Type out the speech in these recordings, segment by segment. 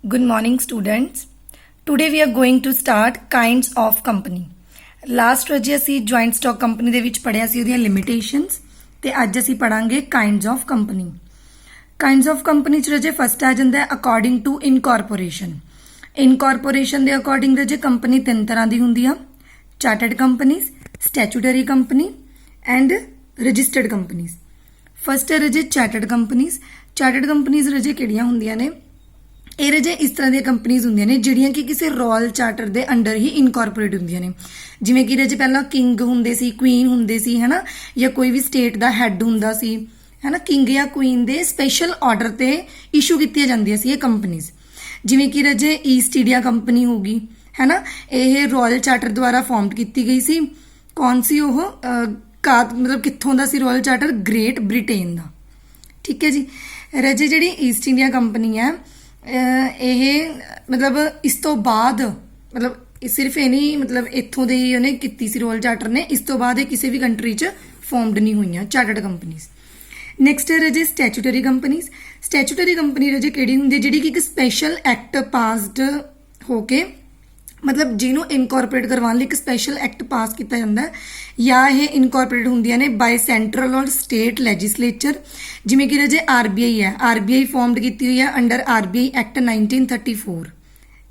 Good morning, students. Today we are going to start kinds of company. Last ਵਜੇ ਅਸੀਂ joint stock company ਦੇ ਵਿੱਚ ਪੜਿਆ ਸੀ ਉਹਦੀਆਂ limitations ਤੇ ਅੱਜ ਅਸੀਂ ਪੜਾਂਗੇ kinds of company. Kinds of company ਚ ਰਜੇ ਫਸਟ ਆ ਜਾਂਦਾ ਹੈ according to incorporation. Incorporation ਦੇ according ਰਜੇ ਕੰਪਨੀ ਤਿੰਨ ਤਰ੍ਹਾਂ ਦੀ ਹੁੰਦੀ ਆ: chartered companies, statutory company and registered companies. First ਹੈ ਰਜੇ chartered companies. Chartered companies ਰਜੇ ਕਿਹੜੀਆਂ ਹੁੰਦੀਆਂ ਨੇ? ਇਹ ਰਜੇ ਇਸ ਤਰ੍ਹਾਂ ਦੀਆਂ ਕੰਪਨੀਆਂ ਹੁੰਦੀਆਂ ਨੇ ਜਿਹੜੀਆਂ ਕਿ ਕਿਸੇ ਰਾਇਲ ਚਾਰਟਰ ਦੇ ਅੰਡਰ ਹੀ ਇਨਕੋਰਪੋਰੇਟ ਹੁੰਦੀਆਂ ਨੇ। ਜਿਵੇਂ ਕਿ ਰਜੇ ਪਹਿਲਾਂ ਕਿੰਗ ਹੁੰਦੇ ਸੀ, ਕੁਈਨ ਹੁੰਦੇ ਸੀ, ਹਨਾ, ਜਾਂ ਕੋਈ ਵੀ ਸਟੇਟ ਦਾ ਹੈੱਡ ਹੁੰਦਾ ਸੀ, ਹਨਾ। ਕਿੰਗ ਜਾਂ ਕੁਈਨ ਦੇ ਸਪੈਸ਼ਲ ਆਰਡਰ ਤੇ ਇਸ਼ੂ ਕੀਤੀਆਂ ਜਾਂਦੀਆਂ ਸੀ ਇਹ ਕੰਪਨੀਜ਼। ਜਿਵੇਂ ਕਿ ਰਜੇ ਈਸਟ ਇੰਡੀਆ ਕੰਪਨੀ ਹੋ ਗਈ, ਹਨਾ। ਇਹ ਰਾਇਲ ਚਾਰਟਰ ਦੁਆਰਾ ਫਾਰਮ ਕੀਤੀ ਗਈ ਸੀ। ਕੌਣ ਸੀ ਉਹ? ਮਤਲਬ ਕਿੱਥੋਂ ਦਾ ਸੀ ਰਾਇਲ ਚਾਰਟਰ? ਗ੍ਰੇਟ ਬ੍ਰਿਟੇਨ ਦਾ। ਠੀਕ ਹੈ ਜੀ। ਰਜੇ ਜਿਹੜੀ ਈਸਟ ਇੰਡੀਆ ਕੰਪਨੀ ਹੈ ਇਹ ਮਤਲਬ ਇਸ ਤੋਂ ਬਾਅਦ ਮਤਲਬ ਸਿਰਫ ਇਹ ਨਹੀਂ ਮਤਲਬ ਇੱਥੋਂ ਦੇ ਹੀ ਉਹਨੇ ਕੀਤੀ ਸੀ ਰਾਇਲ ਚਾਰਟਰ ਨੇ, ਇਸ ਤੋਂ ਬਾਅਦ ਇਹ ਕਿਸੇ ਵੀ ਕੰਟਰੀ 'ਚ ਫਾਰਮਡ ਨਹੀਂ ਹੋਈਆਂ ਚਾਰਟਰਡ ਕੰਪਨੀਜ਼। ਨੈਕਸਟ ਹੈ ਰਜੇ ਸਟੈਚੂਟਰੀ ਕੰਪਨੀਜ਼। ਸਟੈਚੂਟਰੀ ਕੰਪਨੀ ਰਜੇ ਕਿਹੜੀ ਹੁੰਦੀ ਹੈ? ਜਿਹੜੀ ਕਿ ਇੱਕ ਸਪੈਸ਼ਲ ਐਕਟ ਪਾਸਡ ਹੋ ਕੇ ਮਤਲਬ ਜਿਹਨੂੰ ਇਨਕੋਰਪੋਰੇਟ ਕਰਵਾਉਣ ਲਈ ਇੱਕ ਸਪੈਸ਼ਲ ਐਕਟ ਪਾਸ ਕੀਤਾ ਜਾਂਦਾ ਹੈ, ਜਾਂ ਇਹ ਇਨਕੋਰਪੋਰੇਟ ਹੁੰਦੀਆਂ ਨੇ ਬਾਈ ਸੈਂਟਰਲ ਔਰ ਸਟੇਟ ਲੈਜਿਸਲੇਚਰ। ਜਿਵੇਂ ਕਿ ਰਜੇ ਆਰਬੀਆਈ ਹੈ, ਆਰਬੀਆਈ ਫਾਰਮਡ ਕੀਤੀ ਹੋਈ ਹੈ ਅੰਡਰ ਆਰਬੀਆਈ ਐਕਟ 1934।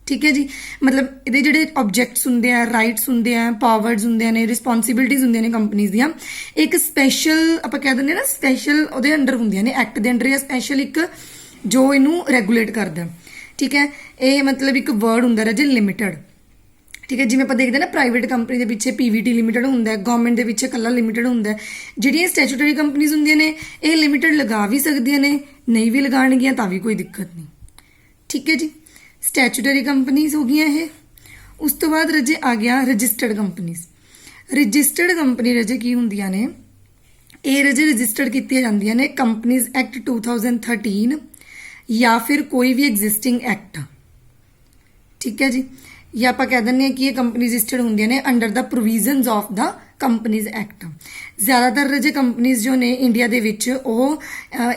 ਠੀਕ ਹੈ ਜੀ। ਮਤਲਬ ਇਹਦੇ ਜਿਹੜੇ ਆਬਜੈਕਟਸ ਹੁੰਦੇ ਆ, ਰਾਈਟਸ ਹੁੰਦੇ ਆ, ਪਾਵਰਸ ਹੁੰਦੇ ਨੇ, ਰਿਸਪੌਂਸਿਬਿਲਿਟੀਜ਼ ਹੁੰਦੀਆਂ ਨੇ ਕੰਪਨੀਜ਼ ਦੀਆਂ, ਇੱਕ ਸਪੈਸ਼ਲ ਆਪਾਂ ਕਹਿ ਦਿੰਦੇ ਨਾ ਸਪੈਸ਼ਲ ਉਹਦੇ ਅੰਡਰ ਹੁੰਦੀਆਂ ਨੇ, ਐਕਟ ਦੇ ਅੰਡਰ ਜਾਂ ਸਪੈਸ਼ਲ ਇੱਕ ਜੋ ਇਹਨੂੰ ਰੈਗੂਲੇਟ ਕਰਦਾ। ਠੀਕ ਹੈ। ਇਹ ਮਤਲਬ ਇੱਕ ਵਰਡ ਹੁੰਦਾ ਰਜੇ ਲਿਮਿਟਡ। ਠੀਕ ਹੈ। ਜਿਵੇਂ ਆਪਾਂ ਦੇਖਦੇ ਨਾ ਪ੍ਰਾਈਵੇਟ ਕੰਪਨੀ ਦੇ ਪਿੱਛੇ ਪੀਵੀਟੀ ਲਿਮਿਟਡ ਹੁੰਦਾ, ਗਵਰਨਮੈਂਟ ਦੇ ਪਿੱਛੇ ਇਕੱਲਾ ਲਿਮਿਟਡ ਹੁੰਦਾ। ਜਿਹੜੀਆਂ ਸਟੈਚੂਟਰੀ ਕੰਪਨੀਜ਼ ਹੁੰਦੀਆਂ ਨੇ ਇਹ ਲਿਮਿਟਡ ਲਗਾ ਵੀ ਸਕਦੀਆਂ ਨੇ, ਨਹੀਂ ਵੀ ਲਗਾਉਣਗੀਆਂ ਤਾਂ ਵੀ ਕੋਈ ਦਿੱਕਤ ਨਹੀਂ। ਠੀਕ ਹੈ ਜੀ। ਸਟੈਚੂਟਰੀ ਕੰਪਨੀਜ਼ ਹੋ ਗਈਆਂ ਇਹ। ਉਸ ਤੋਂ ਬਾਅਦ ਰਜੇ ਆ ਗਿਆ ਰਜਿਸਟਰਡ ਕੰਪਨੀਜ਼। ਰਜਿਸਟਰਡ ਕੰਪਨੀ ਰਜੇ ਕੀ ਹੁੰਦੀਆਂ ਨੇ? ਇਹ ਰਜੇ ਰਜਿਸਟਰਡ ਕੀਤੀਆਂ ਜਾਂਦੀਆਂ ਨੇ ਕੰਪਨੀਜ਼ ਐਕਟ 2013 ਜਾਂ ਫਿਰ ਕੋਈ ਵੀ ਐਗਜ਼ਿਸਟਿੰਗ ਐਕਟ। ਠੀਕ ਹੈ ਜੀ। ਜਾਂ ਆਪਾਂ ਕਹਿ ਦਿੰਦੇ ਹਾਂ ਕਿ ਇਹ ਕੰਪਨੀ ਰਜਿਸਟਰਡ ਹੁੰਦੀਆਂ ਨੇ under the provisions of the companies act. ਜ਼ਿਆਦਾਤਰ ਰਜੇ ਕੰਪਨੀਜ਼ ਜੋ ਨੇ ਇੰਡੀਆ ਦੇ ਵਿੱਚ ਉਹ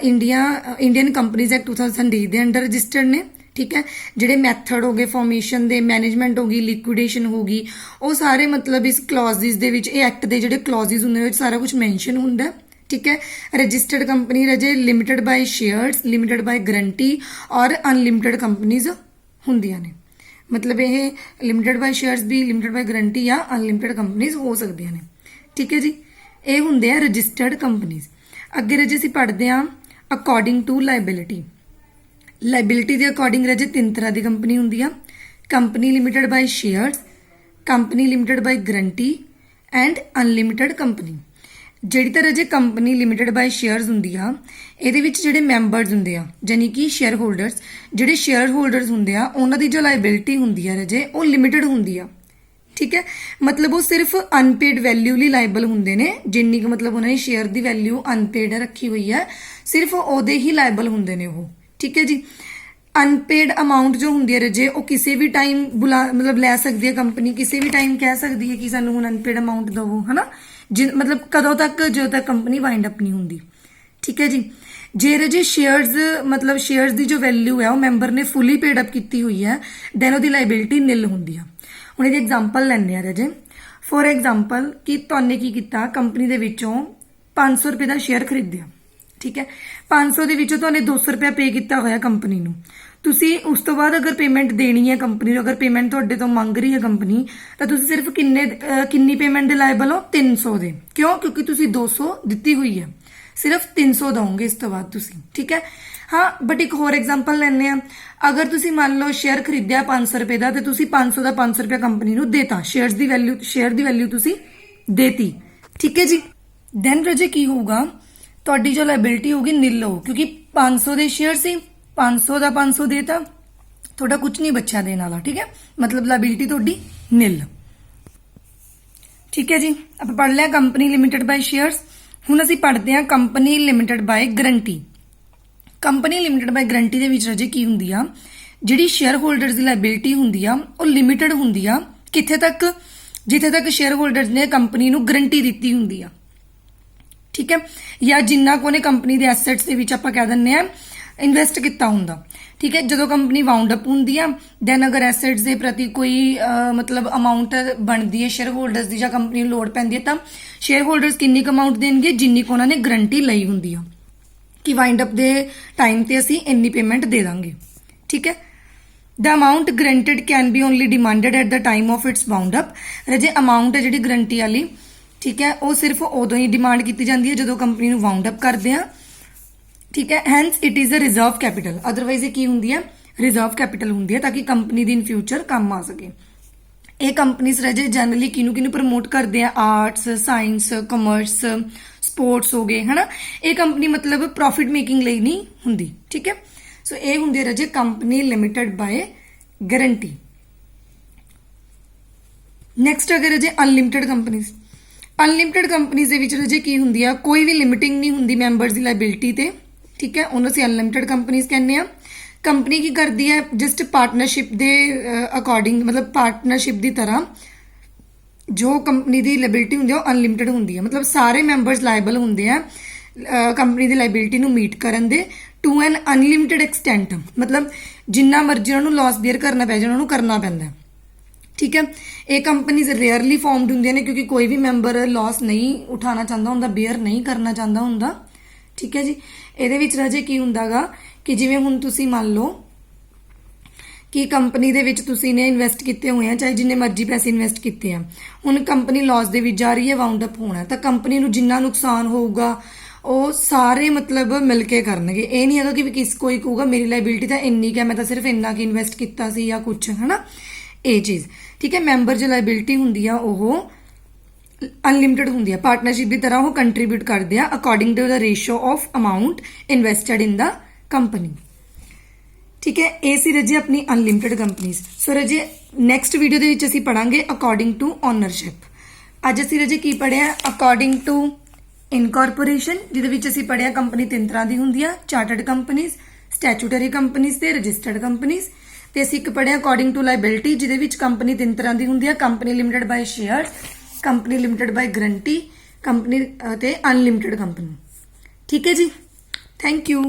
ਇੰਡੀਅਨ ਕੰਪਨੀਜ਼ ਐਕਟ 2008 ਦੇ ਅੰਡਰ ਰਜਿਸਟਰਡ ਨੇ। ਠੀਕ ਹੈ। ਜਿਹੜੇ ਮੈਥਡ ਹੋ ਗਏ ਫਾਰਮੇਸ਼ਨ ਦੇ, ਮੈਨੇਜਮੈਂਟ ਹੋ ਗਈ, ਲਿਕੁਇਡੇਸ਼ਨ ਹੋ ਗਈ, ਉਹ ਸਾਰੇ ਮਤਲਬ ਇਸ ਕਲੌਜ਼ਿਸ ਦੇ ਵਿੱਚ ਇਹ ਐਕਟ ਦੇ ਜਿਹੜੇ ਕਲੌਜ਼ਿਸ ਹੁੰਦੇ ਨੇ ਵਿੱਚ ਸਾਰਾ ਕੁਝ ਮੈਂਸ਼ਨ ਹੁੰਦਾ। ਠੀਕ ਹੈ। Registered company ਰਜੇ limited by shares, limited by guarantee ਔਰ ਅਨਲਿਮਿਟਡ ਕੰਪਨੀਜ਼ ਹੁੰਦੀਆਂ ਨੇ। ਮਤਲਬ ਇਹ limited by shares we, limited by guarantee ਜਾਂ ਅਨਲਿਮਿਟਡ ਕੰਪਨੀਜ਼ ਹੋ ਸਕਦੀਆਂ ਨੇ। ਠੀਕ ਹੈ ਜੀ। ਇਹ ਹੁੰਦੇ ਆ ਰਜਿਸਟਰਡ ਕੰਪਨੀਜ਼। ਅੱਗੇ ਰਜੇ ਅਸੀਂ ਪੜ੍ਹਦੇ ਹਾਂ ਅਕੋਰਡਿੰਗ ਟੂ ਲਾਇਬਿਲਿਟੀ। ਲਾਇਬਿਲਿਟੀ ਦੇ ਅਕੋਰਡਿੰਗ ਰਜੇ ਤਿੰਨ ਤਰ੍ਹਾਂ ਦੀ ਕੰਪਨੀ ਹੁੰਦੀ ਆ: company limited by shares, company limited by guarantee and unlimited company. ਜਿਹੜੀ ਤਾਂ ਰਜੇ ਕੰਪਨੀ ਲਿਮਿਟਡ ਬਾਈ ਸ਼ੇਅਰਸ ਹੁੰਦੀ ਆ ਇਹਦੇ ਵਿੱਚ ਜਿਹੜੇ ਮੈਂਬਰਸ ਹੁੰਦੇ ਆ ਯਾਨੀ ਕਿ ਸ਼ੇਅਰ ਹੋਲਡਰਸ, ਜਿਹੜੇ ਸ਼ੇਅਰ ਹੋਲਡਰਸ ਹੁੰਦੇ ਆ ਉਹਨਾਂ ਦੀ ਜੋ ਲਾਇਬਿਲਿਟੀ ਹੁੰਦੀ ਆ ਰਜੇ ਉਹ ਲਿਮਿਟਡ ਹੁੰਦੀ ਆ। ਠੀਕ ਹੈ। ਮਤਲਬ ਉਹ ਸਿਰਫ ਅਨਪੇਡ ਵੈਲਿਊ ਲਈ ਲਾਇਬਲ ਹੁੰਦੇ ਨੇ, ਜਿੰਨੀ ਕੁ ਮਤਲਬ ਉਹਨਾਂ ਨੇ ਸ਼ੇਅਰ ਦੀ ਵੈਲਿਊ ਅਨਪੇਡ ਰੱਖੀ ਹੋਈ ਹੈ ਸਿਰਫ ਉਹਦੇ ਹੀ ਲਾਇਬਲ ਹੁੰਦੇ ਨੇ ਉਹ। ਠੀਕ ਹੈ ਜੀ। ਅਨਪੇਡ ਅਮਾਊਂਟ ਜੋ ਹੁੰਦੀ ਹੈ ਰਜੇ ਉਹ ਕਿਸੇ ਵੀ ਟਾਈਮ ਮਤਲਬ ਲੈ ਸਕਦੀ ਹੈ ਕੰਪਨੀ, ਕਿਸੇ ਵੀ ਟਾਈਮ ਕਹਿ ਸਕਦੀ ਹੈ ਕਿ ਸਾਨੂੰ ਹੁਣ ਅਨਪੇਡ ਅਮਾਊਂਟ ਦਵੋ, ਹਨਾ। ਮਤਲਬ ਕਦੋਂ ਤੱਕ? ਜਦੋਂ ਤੱਕ ਕੰਪਨੀ ਵਾਈਂਡ ਅਪ ਨਹੀਂ ਹੁੰਦੀ। ਠੀਕ ਹੈ ਜੀ। ਜੇ ਰਜੇ ਸ਼ੇਅਰਸ ਮਤਲਬ ਸ਼ੇਅਰਸ ਦੀ ਜੋ ਵੈਲਿਊ ਹੈ ਉਹ ਮੈਂਬਰ ਨੇ ਫੁੱਲੀ ਪੇਡ ਅਪ ਕੀਤੀ ਹੋਈ ਹੈ ਦੈਨ ਉਹਦੀ ਲਾਇਬਿਲਿਟੀ ਨਿਲ ਹੁੰਦੀ ਆ। ਹੁਣ ਇਹਦੀ ਐਗਜ਼ਾਮਪਲ ਲੈਂਦੇ ਆ ਰਜੇ। ਫੋਰ ਐਗਜ਼ਾਮਪਲ ਕਿ ਤੁਹਾਨੇ ਕੀ ਕੀਤਾ, ਕੰਪਨੀ ਦੇ ਵਿੱਚੋਂ 500 ਰੁਪਏ ਦਾ ਸ਼ੇਅਰ ਖਰੀਦਿਆ। ਠੀਕ ਹੈ। 500 ਦੇ ਵਿੱਚੋਂ ਤੁਹਾਨੇ 200 ਰੁਪਇਆ ਪੇ ਕੀਤਾ ਹੋਇਆ ਕੰਪਨੀ ਨੂੰ। ਤੁਸੀਂ ਉਸ ਤੋਂ ਬਾਅਦ ਅਗਰ ਪੇਮੈਂਟ ਦੇਣੀ ਹੈ ਕੰਪਨੀ ਨੂੰ, ਅਗਰ ਪੇਮੈਂਟ ਤੁਹਾਡੇ ਤੋਂ ਮੰਗ ਰਹੀ ਹੈ ਕੰਪਨੀ, ਤਾਂ ਤੁਸੀਂ ਸਿਰਫ ਕਿੰਨੀ ਪੇਮੈਂਟ ਦੇ ਲਾਇਬਲ ਹੋ? 300 ਦੇ। ਕਿਉਂ? ਕਿਉਂਕਿ ਤੁਸੀਂ 200 ਦਿੱਤੀ ਹੋਈ ਹੈ, ਸਿਰਫ 300 ਦਓਗੇ ਇਸ ਤੋਂ ਬਾਅਦ ਤੁਸੀਂ। ਠੀਕ ਹੈ। ਹਾਂ, ਬਟ ਇੱਕ ਹੋਰ ਐਗਜ਼ਾਮਪਲ ਲੈਂਦੇ ਆ। ਅਗਰ ਤੁਸੀਂ ਮੰਨ ਲਓ ਸ਼ੇਅਰ ਖਰੀਦਿਆ 500 ਰੁਪਏ ਦਾ ਤੇ ਤੁਸੀਂ 500 ਦਾ 500 ਰੁਪਇਆ ਕੰਪਨੀ ਨੂੰ ਦੇਤਾ, ਸ਼ੇਅਰ ਦੀ ਵੈਲਿਊ ਤੁਸੀਂ ਦੇਤੀ। ਠੀਕ ਹੈ ਜੀ। ਦੈਨ ਰਜੇ ਕੀ ਹੋਊਗਾ? ਤੁਹਾਡੀ ਜੋ ਲਾਇਬਿਲਿਟੀ ਹੋਊਗੀ ਨਿਲ ਹੋ, ਕਿਉਂਕਿ 500 ਦੇ ਸ਼ੇਅਰ ਸੀ, 500 ਦਾ 500 ਦੇਤਾ, ਤੁਹਾਡਾ ਕੁਝ ਨਹੀਂ ਬਚਿਆ ਦੇਣ ਵਾਲਾ। ਠੀਕ ਹੈ। ਮਤਲਬ ਲਾਇਬਿਲਿਟੀ ਤੁਹਾਡੀ ਨਿਲ। ਠੀਕ ਹੈ ਜੀ। ਆਪਾਂ ਪੜ੍ਹ ਲਿਆ ਕੰਪਨੀ ਲਿਮਿਟਡ ਬਾਈ ਸ਼ੇਅਰਸ। ਹੁਣ ਅਸੀਂ ਪੜ੍ਹਦੇ ਹਾਂ company limited by guarantee. Company limited by guarantee ਦੇ ਵਿੱਚ ਰਜੇ ਕੀ ਹੁੰਦੀ ਆ? ਜਿਹੜੀ ਸ਼ੇਅਰ ਹੋਲਡਰਸ ਦੀ ਲਾਇਬਿਲਿਟੀ ਹੁੰਦੀ ਆ ਉਹ ਲਿਮਿਟਡ ਹੁੰਦੀ ਆ। ਕਿੱਥੇ ਤੱਕ? ਜਿੱਥੇ ਤੱਕ ਸ਼ੇਅਰ ਹੋਲਡਰਸ ਨੇ ਕੰਪਨੀ ਨੂੰ ਗਰੰਟੀ ਦਿੱਤੀ ਹੁੰਦੀ ਆ। ਠੀਕ ਹੈ। ਜਾਂ ਜਿੰਨਾ ਕੋ ਨੇ ਕੰਪਨੀ ਦੇ ਐਸੈਟਸ ਦੇ ਵਿੱਚ ਆਪਾਂ ਕਹਿ ਦਿੰਦੇ ਆ ਇਨਵੈਸਟ ਕੀਤਾ ਹੁੰਦਾ। ਠੀਕ ਹੈ, ਜਦੋਂ ਕੰਪਨੀ ਵਾਉਂਡ ਅਪ ਹੁੰਦੀ ਆ ਦੈਨ ਅਗਰ ਐਸੈਟਸ ਦੇ ਪ੍ਰਤੀ ਕੋਈ ਮਤਲਬ ਅਮਾਉਂਟ ਬਣਦੀ ਹੈ ਸ਼ੇਅਰ ਹੋਲਡਰਸ ਦੀ ਜਾਂ ਕੰਪਨੀ ਨੂੰ ਲੋੜ ਪੈਂਦੀ ਹੈ ਤਾਂ ਸ਼ੇਅਰ ਹੋਲਡਰਸ ਕਿੰਨੀ ਕੁ ਅਮਾਉਂਟ ਦੇਣਗੇ ਜਿੰਨੀ ਕੁ ਉਹਨਾਂ ਨੇ ਗਰੰਟੀ ਲਈ ਹੁੰਦੀ ਆ ਕਿ ਵਾਈਂਡ ਅਪ ਦੇ ਟਾਈਮ ਤੇ ਅਸੀਂ ਇੰਨੀ ਪੇਮੈਂਟ ਦੇ ਦਾਂਗੇ। ਠੀਕ ਹੈ, the amount granted can be only demanded at the time of its wound up। ਰਜੇ ਅਮਾਉਂਟ ਹੈ ਜਿਹੜੀ ਗਰੰਟੀ ਵਾਲੀ, ਠੀਕ ਹੈ, ਉਹ ਸਿਰਫ ਉਦੋਂ ਹੀ ਡਿਮਾਂਡ ਕੀਤੀ ਜਾਂਦੀ ਹੈ ਜਦੋਂ ਕੰਪਨੀ ਨੂੰ ਵਾਉਂਡ ਅਪ ਕਰਦੇ ਆ। ਠੀਕ ਹੈ, hence it is a reserve capital. Otherwise ਇਹ ਕੀ ਹੁੰਦੀ ਹੈ, ਰਿਜ਼ਰਵ ਕੈਪੀਟਲ ਹੁੰਦੀ ਹੈ ਤਾਂ ਕਿ ਕੰਪਨੀ ਦੀ ਇਨ ਫਿਊਚਰ ਕੰਮ ਆ ਸਕੇ। ਇਹ ਕੰਪਨੀਜ਼ ਰਜੇ ਜਨਰਲੀ ਕਿਹਨੂੰ ਪ੍ਰਮੋਟ ਕਰਦੇ ਆ, ਆਰਟਸ, ਸਾਇੰਸ, ਕਮਰਸ, ਸਪੋਰਟਸ ਹੋ ਗਏ ਹਨਾ। ਇਹ ਕੰਪਨੀ ਮਤਲਬ ਪ੍ਰੋਫਿਟ ਮੇਕਿੰਗ ਲਈ ਨਹੀਂ ਹੁੰਦੀ। ਠੀਕ ਹੈ, ਸੋ ਇਹ ਹੁੰਦੀ ਹੈ ਰਜੇ company limited by guarantee. Next ਅਗਰ ਰਜੇ ਅਨਲਿਮਿਟਡ ਕੰਪਨੀਜ਼, ਅਨਲਿਮਿਟਡ ਕੰਪਨੀਜ਼ ਦੇ ਵਿੱਚ ਰਜੇ ਕੀ ਹੁੰਦੀ ਆ, ਕੋਈ ਵੀ ਲਿਮਿਟਿੰਗ ਨਹੀਂ ਹੁੰਦੀ ਮੈਂਬਰਸ ਦੀ ਲਾਇਬਿਲਿਟੀ ਤੇ। ਠੀਕ ਹੈ, ਉਹਨੂੰ ਅਸੀਂ ਅਨਲਿਮਿਟਡ ਕੰਪਨੀਜ਼ ਕਹਿੰਦੇ ਆ। ਕੰਪਨੀ ਕੀ ਕਰਦੀ ਹੈ, ਜਸਟ ਪਾਰਟਨਰਸ਼ਿਪ ਦੇ ਅਕੋਰਡਿੰਗ ਮਤਲਬ ਪਾਰਟਨਰਸ਼ਿਪ ਦੀ ਤਰ੍ਹਾਂ ਜੋ ਕੰਪਨੀ ਦੀ ਲਾਇਬਿਲਿਟੀ ਹੁੰਦੀ ਆ ਉਹ ਅਨਲਿਮਿਟਡ ਹੁੰਦੀ ਹੈ। ਮਤਲਬ ਸਾਰੇ ਮੈਂਬਰਸ ਲਾਇਬਲ ਹੁੰਦੇ ਆ ਕੰਪਨੀ ਦੀ ਲਾਇਬਿਲਿਟੀ ਨੂੰ ਮੀਟ ਕਰਨ ਦੇ ਟੂ ਐਨ ਅਨਲਿਮਿਟਡ ਐਕਸਟੈਂਟ। ਮਤਲਬ ਜਿੰਨਾ ਮਰਜ਼ੀ ਉਹਨਾਂ ਨੂੰ ਲਾਸ ਬੀਅਰ ਕਰਨਾ ਪੈ ਜਾਏ ਉਹਨਾਂ ਨੂੰ ਕਰਨਾ ਪੈਂਦਾ। ਠੀਕ ਹੈ, ਇਹ ਕੰਪਨੀਜ਼ ਰੇਅਰਲੀ ਫਾਰਮਡ ਹੁੰਦੀਆਂ ਨੇ ਕਿਉਂਕਿ ਕੋਈ ਵੀ ਮੈਂਬਰ ਲਾਸ ਨਹੀਂ ਉਠਾਉਣਾ ਚਾਹੁੰਦਾ ਹੁੰਦਾ, ਬੀਅਰ ਨਹੀਂ ਕਰਨਾ ਚਾਹੁੰਦਾ ਹੁੰਦਾ। ਠੀਕ ਹੈ ਜੀ, ਇਹਦੇ ਵਿੱਚ ਰਾਜੇ ਕੀ ਹੁੰਦਾਗਾ ਕਿ ਜਿਵੇਂ ਹੁਣ ਤੁਸੀਂ ਮੰਨ ਲਓ ਕਿ ਕੰਪਨੀ ਦੇ ਵਿੱਚ ਤੁਸੀਂ ਨੇ ਇਨਵੈਸਟ ਕੀਤੇ ਹੋਏ ਆ, ਚਾਹੇ ਜਿੰਨੇ ਮਰਜ਼ੀ ਪੈਸੇ ਇਨਵੈਸਟ ਕੀਤੇ ਆ, ਹੁਣ ਕੰਪਨੀ ਲਾਸ ਦੇ ਵਿੱਚ ਜਾ ਰਹੀ ਹੈ, ਵਾਉਂਡ ਅਪ ਹੋਣਾ, ਤਾਂ ਕੰਪਨੀ ਨੂੰ ਜਿੰਨਾ ਨੁਕਸਾਨ ਹੋਊਗਾ ਉਹ ਸਾਰੇ ਮਤਲਬ ਮਿਲ ਕੇ ਕਰਨਗੇ। ਇਹ ਨਹੀਂ ਹੈਗਾ ਕਿ ਕੋਈ ਕਹੂਗਾ ਮੇਰੀ ਲਾਇਬਿਲਿਟੀ ਤਾਂ ਇੰਨੀ ਕਿ ਮੈਂ ਤਾਂ ਸਿਰਫ ਇੰਨਾ ਕਿ ਇਨਵੈਸਟ ਕੀਤਾ ਸੀ ਜਾਂ ਕੁਝ ਹਨਾ, ਇਹ ਚੀਜ਼। ਠੀਕ ਹੈ, ਮੈਂਬਰ ਜੋ ਲਾਇਬਿਲਿਟੀ ਹੁੰਦੀ ਆ ਉਹ ਅਨਲਿਮਿਟਡ ਹੁੰਦੀ ਆ, ਪਾਰਟਨਰਸ਼ਿਪ ਦੀ ਤਰ੍ਹਾਂ ਉਹ ਕੰਟਰੀਬਿਊਟ ਕਰਦੇ ਆ according to the ratio of amount invested in the company. ਠੀਕ ਹੈ, ਇਹ ਸੀ ਰਜੇ ਆਪਣੀ ਅਨਲਿਮਿਟਡ ਕੰਪਨੀਜ਼। ਸੋ ਰਜੇ ਨੈਕਸਟ ਵੀਡੀਓ ਦੇ ਵਿੱਚ ਅਸੀਂ ਪੜਾਂਗੇ ਅਕੋਰਡਿੰਗ ਟੂ ਓਨਰਸ਼ਿਪ। ਅੱਜ ਅਸੀਂ ਰਜੇ ਕੀ ਪੜਿਆ, ਅਕੋਰਡਿੰਗ ਟੂ ਇਨਕੋਰਪੋਰੇਸ਼ਨ, ਜਿਹਦੇ ਵਿੱਚ ਅਸੀਂ ਪੜਿਆ ਕੰਪਨੀ 3 ਤਰ੍ਹਾਂ ਦੀ ਹੁੰਦੀ ਆ, ਚਾਰਟਰਡ ਕੰਪਨੀਜ਼, ਸਟੈਚੂਟਰੀ ਕੰਪਨੀਜ਼ ਤੇ ਰਜਿਸਟਰਡ ਕੰਪਨੀਜ਼। ਤੇ ਅਸੀਂ ਇੱਕ ਪੜਿਆ ਅਕੋਰਡਿੰਗ ਟੂ ਲਾਇਬਿਲਿਟੀ, ਜਿਹਦੇ ਵਿੱਚ ਕੰਪਨੀ 3 ਤਰ੍ਹਾਂ ਦੀ ਹੁੰਦੀ ਆ, company limited by shares, company limited by guarantee, company ਤੇ ਅਨਲਿਮਿਟਡ ਕੰਪਨੀ। ਠੀਕ ਹੈ ਜੀ, ਥੈਂਕ ਯੂ।